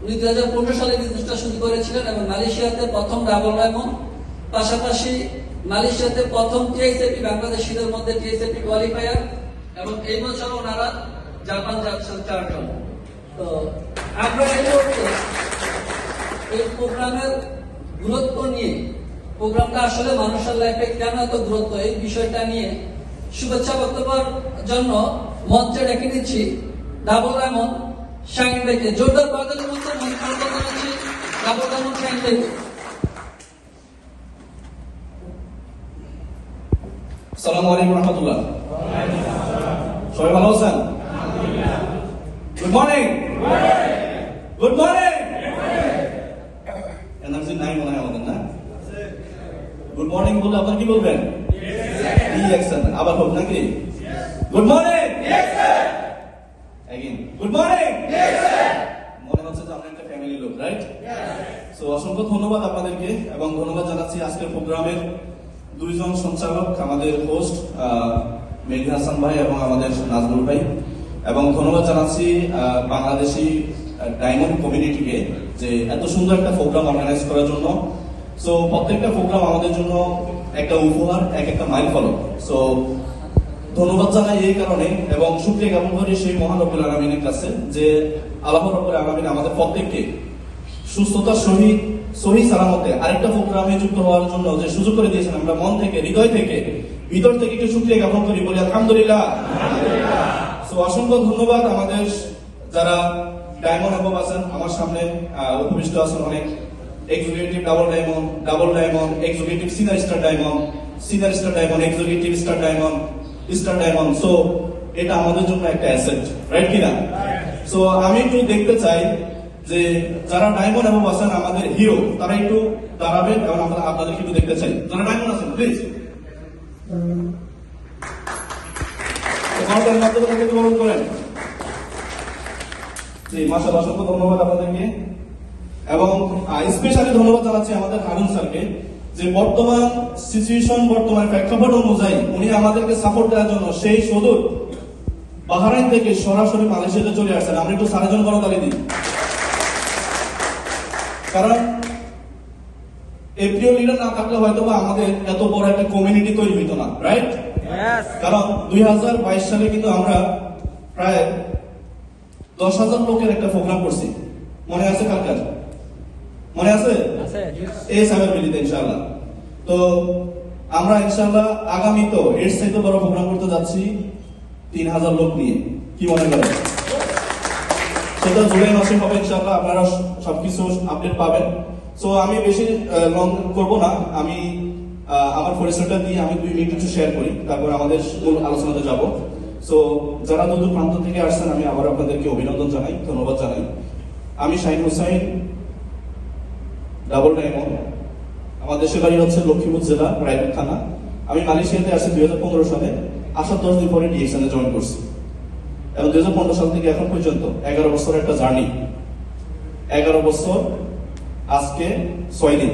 উনি 2015 সালে বিজনেসটা শুরু করেছিলেন এবং মালয়েশিয়াতে প্রথম ডাবল ডায়মন্ড, পাশাপাশি মালয়েশিয়াতে প্রথম টিএসএপি বাংলাদেশিদের মধ্যে টিএসএপি কোয়ালিফায়ার, এবং এই বছর ওনারা জাপান যাচ্ছেন 4 জন। তো আমরা এই মুহূর্তে এই প্রোগ্রামের গুরুত্ব নিয়ে, প্রোগ্রামটা আসলে মানুষের লাইফে কেন এত গুরুত্ব, এই বিষয়টা নিয়ে শুভেচ্ছা বক্তব্যের জন্য মঞ্চে ডেকে নিচ্ছি ডাবল ডায়মন্ড শাইন ভাইকে। জোরদার বাজারের মধ্যে মঞ্চ স্বাগত জানাচ্ছি ডাবল ডায়মন্ড শাইন ভাইকে। আসসালামু আলাইকুম রাহমাতুল্লাহ। সবাই ভালো আছেন? Good morning. Good morning. Energy নাই মনে হয় আমাদের, না? গুড মর্নিং বলে আপনারা কি বলবেন? আবার হোক নাকি? Good morning. Good morning. মনে হচ্ছে যে আমরা একটা ফ্যামিলি লোক, রাইট? সো অসংখ্য ধন্যবাদ আপনাদেরকে, এবং ধন্যবাদ জানাচ্ছি আজকের প্রোগ্রামের দুইজন সঞ্চালক, আমাদের হোস্ট মেঘি হাসান ভাই এবং আমাদের নাজমুল ভাই, এবং ধন্যবাদ জানাচ্ছি বাংলাদেশি ডায়মন্ড কমিউনিটিকে যে এত সুন্দর একটা প্রোগ্রাম অর্গানাইজ করার জন্য। সো প্রত্যেকটা প্রোগ্রাম আমাদের জন্য একটা উপহার, একটা মাইল ফলক। সো ধন্যবাদ জানাই এই কারণে, এবং শুকরিয়া জ্ঞাপন করি সেই মহান রব্বুল আলামিনের কাছে যে আল্লাহ রব্বুল আলামিন আমাদের প্রত্যেককে সুস্থতার সহিত সহি সালামতে আরেকটা প্রোগ্রামে যুক্ত হওয়ার জন্য যে সুযোগ করে দিয়েছেন। আমরা মন থেকে, হৃদয় থেকে, ভিতর থেকে একটু শুকরিয়া জ্ঞাপন করি, বলি আলহামদুলিল্লাহ। সো অসংখ্য ধন্যবাদ আমাদের যারা ডায়মন্ড অ্যাবভ আছেন, আমার সামনে উপবিষ্ট আছেন অনেক executive double diamond, executive senior star diamond, executive star diamond. So এটা আমাদের জন্য একটা অ্যাসেট, রাইট কিনা? সো আমি একটু দেখতে চাই যে যারা ডায়মন্ড এবং আছেন আমাদের হিরো, তারা একটু দাঁড়াবেন, এবং আমরা আপনাদেরকে একটু দেখতে চাই যারা ডায়মন্ড আছেন, প্লিজ। গ্রহণ করেন। জি, মাশাআল্লাহ, অসংখ্য ধন্যবাদ আপনাদেরকে, এবং স্পেশালি ধন্যবাদ জানাচ্ছি আমাদের হারুন স্যারকে যে বর্তমান সিচুয়েশন, বর্তমান প্রেক্ষাপট অনুযায়ী উনি আমাদেরকে সাপোর্ট দেওয়ার জন্য সেই সুদূর বাহরাইন থেকে সরাসরি মালয়েশিয়াতে চলে আসছেন। আমরা একটু সারা জন করতালি দিই, কারণ এপ্রিল লিডার না থাকলে হয়তো বা আমাদের এত বড় একটা কমিউনিটি তৈরি হইতো না, রাইট? কারণ 2022 সালে কিন্তু আমরা প্রায় 10,000 লোকের একটা প্রোগ্রাম করছি, মনে আছে কালকার? মনে আছে? এই সাইবার মিলিতে ইনশাআল্লাহ। তো আমরা ইনশাআল্লাহ আগামী তো এর চাইতে বড় প্রোগ্রাম করতে যাচ্ছি 3,000 লোক নিয়ে। কি মনে করেন? সেটা জুলাই মাসে হবে ইনশাআল্লাহ, আপনারা সবকিছু আপডেট পাবেন। সো আমি বেশি লং করব না, আমি আমার পরিচয়টা দিয়ে আমি 2 মিনিট একটু শেয়ার করি, তারপর আমাদের মূল আলোচনাতে যাব। সো যারা দূর প্রান্ত থেকে আসছেন, আমি আবার আপনাদেরকে অভিনন্দন জানাই, ধন্যবাদ জানাই। আমি শাহিন হুসাইন, ডাবল ডায়মন্ড। আমার দেশের বাড়ি হচ্ছে লক্ষ্মীপুর জেলা, রায়পুর থানা। আমি মালয়েশিয়াতে আসছি 2015 সালে, আসার 10 দিন পরে ডিএক্সএনে জয়েন করছি, এবং 2015 সাল থেকে এখন পর্যন্ত 11 বছরের একটা জার্নি। 11 বছর আজকে 6 দিন।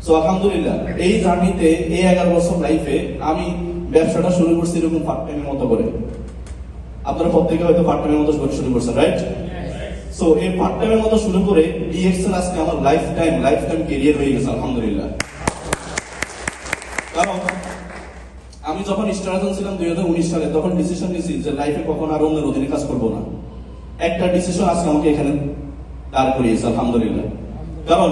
সো আলহামদুলিল্লাহ, এই জার্নিতে, এই 11 বছর লাইফে আমি ব্যবসাটা শুরু করছি এরকম পার্ট টাইমের মতো করে। আপনারা প্রত্যেকে হয়তো পার্ট টাইমের মতো শুরু করছেন, রাইট? সো এই পার্ট টাইমের মতো শুরু করে ডিএক্সএন আজকে আমার লাইফ টাইম ক্যারিয়ার হয়ে গেছে, আলহামদুলিল্লাহ। কারণ আমি যখন স্টার্ট ছিলাম 2019 সালে, তখন ডিসিশন নিয়েছি যে লাইফে কখনো আর অন্যের অধীনে কাজ করবো না। একটা ডিসিশন আজকে আমাকে এখানে দাঁড় করিয়েছে, আলহামদুলিল্লাহ। কারণ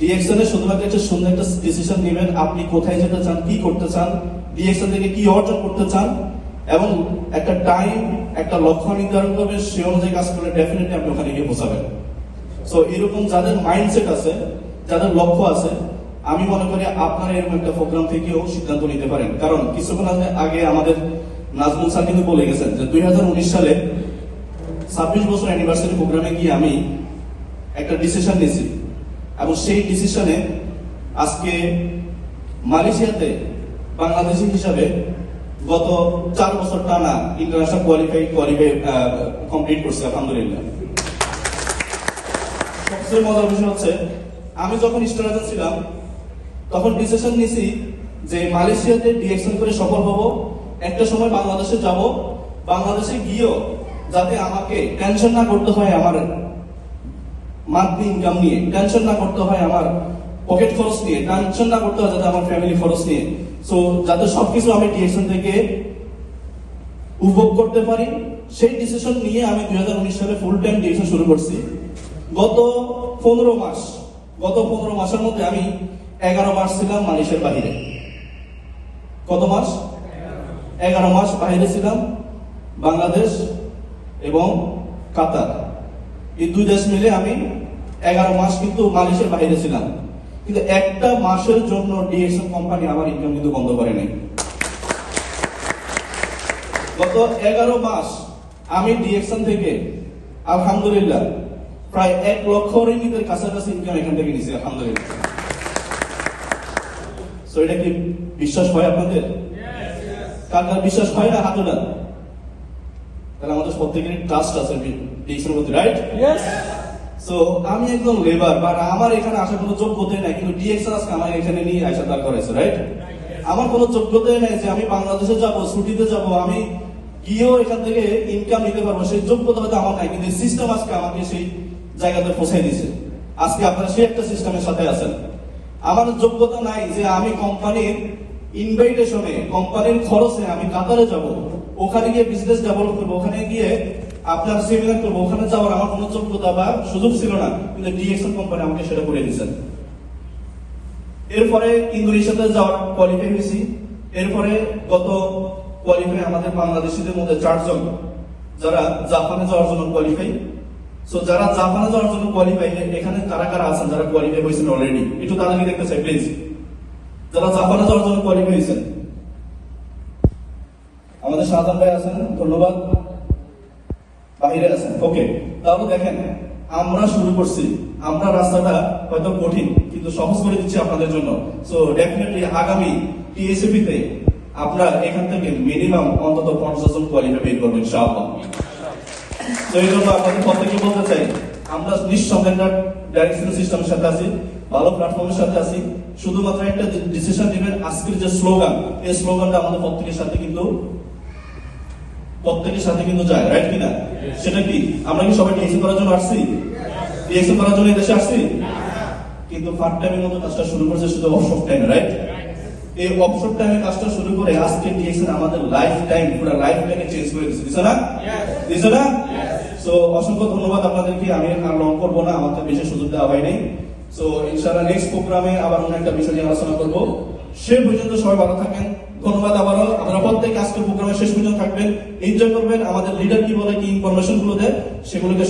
ডিএক্সএন এর শুধুমাত্র একটা সুন্দর একটা ডিসিশন নেবেন, আপনি কোথায় যেতে চান, কি করতে চান, ডিএক্সএন থেকে কি অর্জন করতে চান, এবং একটা টাইম, একটা লক্ষ্য নির্ধারণ করবেন, সে অনুযায়ী কাজ করলে ডেফিনেটলি আপনি ওখানে গিয়ে পৌঁছাবেন। সো এরকম যাদের মাইন্ডসেট আছে, যাদের লক্ষ্য আছে, আমি মনে করি আপনারা এরকম একটা প্রোগ্রাম থেকেও সিদ্ধান্ত নিতে পারেন। কারণ কিছুক্ষণ আগে আমাদের নাজমুল স্যার কিন্তু বলে গেছেন যে 2019 সালে 26 বছর অ্যানিভার্সারি প্রোগ্রামে গিয়ে আমি একটা ডিসিশন নিয়েছি, এবং সেই ডিসিশনে আজকে মালয়েশিয়াতে বাংলাদেশি হিসাবে গত 4 বছর টানা ইন্টারন্যাশনাল কোয়ালিফাই কমপ্লিট করছি, আলহামদুলিল্লাহ। সবচেয়ে মজার বিষয় হচ্ছে, আমি যখন স্টার্ট ছিলাম তখন ডিসিশন নিয়েছি যে মালয়েশিয়াতে ডিএক্সএন করে সফল হব, একটা সময় বাংলাদেশে যাব, বাংলাদেশে গিয়েও যাতে আমাকে টেনশন না করতে হয় আমার মান্থলি ইনকাম নিয়ে, টেনশন না করতে হয় আমার পকেট খরচ নিয়ে, টেনশন না করতে হয় যাতে আমার ফ্যামিলি খরচ নিয়ে, সো যাতে সবকিছু আমি ডিএকশন থেকে উপভোগ করতে পারি, সেই ডিসিশন নিয়ে আমি 2019 সালে ফুল টাইম ডিএকশন শুরু করছি। গত 15 মাসের মধ্যে আমি 11 মাস ছিলাম মালয়েশিয়ার বাহিরে। কত মাস? 11 মাস বাহিরে ছিলাম, বাংলাদেশ এবং কাতার, এই দুই দেশ মিলে আমি 11 মাস কিন্তু মালয়েশিয়ার বাহিরে ছিলাম। কিন্তু একটা মাসের জন্য ডিএকশন কোম্পানি আমার ইনকাম কিন্তু বন্ধ করে নাই। গত 11 মাস আমি ডিএকশন থেকে আলহামদুলিল্লাহ প্রায় 1 লক্ষ রিঙ্গিতের কাছাকাছি ইনকাম এখান থেকে নিয়েছি আলহামদুলিল্লাহ। সো এটা কি বিশ্বাস হয় আপনাদের? কার কার বিশ্বাস হয় না হাত উঠান। তাহলে আমাদের প্রত্যেকেরই ট্রাস্ট আছে ডিএকশনের প্রতি, রাইট? সো আমি একদম লেবার বা আমার এখানে আসার কোনো যোগ্যতাই নাই, কিন্তু ডিএকশন আজকে আমার এখানে নিয়ে আইসা দাঁড় করাইছে, রাইট? আমার কোনো যোগ্যতাই নাই যে আমি বাংলাদেশে যাব, ছুটিতে যাব, আমি গিয়েও এখান থেকে ইনকাম নিতে পারবো, সেই যোগ্যতা হয়তো আমার নাই, কিন্তু সিস্টেম আজকে আমাকে সেই জায়গাতে পৌঁছাই দিছে। আজকে আপনারা সেই একটা সিস্টেমের সাথে আছেন। আমার যোগ্যতা নাই যে আমি কোম্পানির ইনভাইটেশনে, কোম্পানির খরচে আমি কাতারে যাব, ওখানে গিয়ে বিজনেস ডেভেলপ করবো, ওখানে গিয়ে আপনার সেমিনার করবো, ওখানে যাওয়ার আমার কোনো যোগ্যতা বা সুযোগ ছিল না, কিন্তু ডিএকশন কোম্পানি আমাকে সেটা করে দিয়েছেন। এরপরে ইন্দোনেশিয়াতে যাওয়ার কোয়ালিফাই হয়েছি। এরপরে গত কোয়ালিফাই আমাদের বাংলাদেশিদের মধ্যে 4 জন যারা জাপানে যাওয়ার জন্য কোয়ালিফাই। সো যারা জাপানে যাওয়ার জন্য কোয়ালিফাই, এখানে কারা কারা আছেন যারা কোয়ালিফাই হয়েছেন অলরেডি, একটু তাদেরকে দেখতে চাই প্লিজ। যারা জাপানে যাওয়ার জন্য কোয়ালিফাই হয়েছেন, আমাদের শাহজাহান ভাই আছেন, ধন্যবাদ। বাহিরে আছেন, ওকে। তাহলে দেখেন আমরা শুরু করছি, আমরা রাস্তাটা হয়তো কঠিন কিন্তু সহজ করে দিচ্ছি আপনাদের জন্য। সো ডেফিনেটলি আগামী টিএসএপি তে আপনারা এখান থেকে মিনিমাম অন্তত 50 জন কোয়ালিফাই বের করবেন ইনশাআল্লাহ। তো এই জন্য আপনাদের প্রত্যেককে বলতে চাই, আমরা নিঃসন্দেহে একটা ডাইরেকশন সিস্টেমের সাথে আছি, ভালো প্ল্যাটফর্মের সাথে আছি। শুধুমাত্র একটা ডিসিশন নেবেন, আজকের যে স্লোগান, এই স্লোগানটা আমাদের প্রত্যেকের সাথে কিন্তু যায়, রাইট কিনা? সেটা কি? আমরা কি সবাই ডিএকশন করার জন্য আসছি? ডিএকশন করার জন্য এই দেশে আসছি? কিন্তু পার্ট টাইমের মতো কাজটা শুরু করছে শুধু অবসর টাইমে, রাইট? এই অবসর টাইমে কাজটা শুরু করে আজকে ডিএকশন আমাদের লাইফ টাইম, পুরো লাইফ টাইমে চেঞ্জ করে দিচ্ছে, দিছে না? দিছে না? সো অসংখ্য ধন্যবাদ আপনাদেরকে। আমি আর লং করবো না, আমাকে বেশি সুযোগ দেওয়া হয়নি। সো ইনশাআল্লাহ নেক্সট প্রোগ্রামে আবার অন্য একটা বিষয় নিয়ে আলোচনা করবো। সে পর্যন্ত সবাই ভালো থাকেন, ধন্যবাদ। আবারও আপনারা প্রত্যেকে আজকের প্রোগ্রামে শেষ পর্যন্ত থাকবেন, এনজয় করবেন। আমাদের লিডার কি বলে, কি ইনফরমেশন গুলো দেয় সেগুলোকে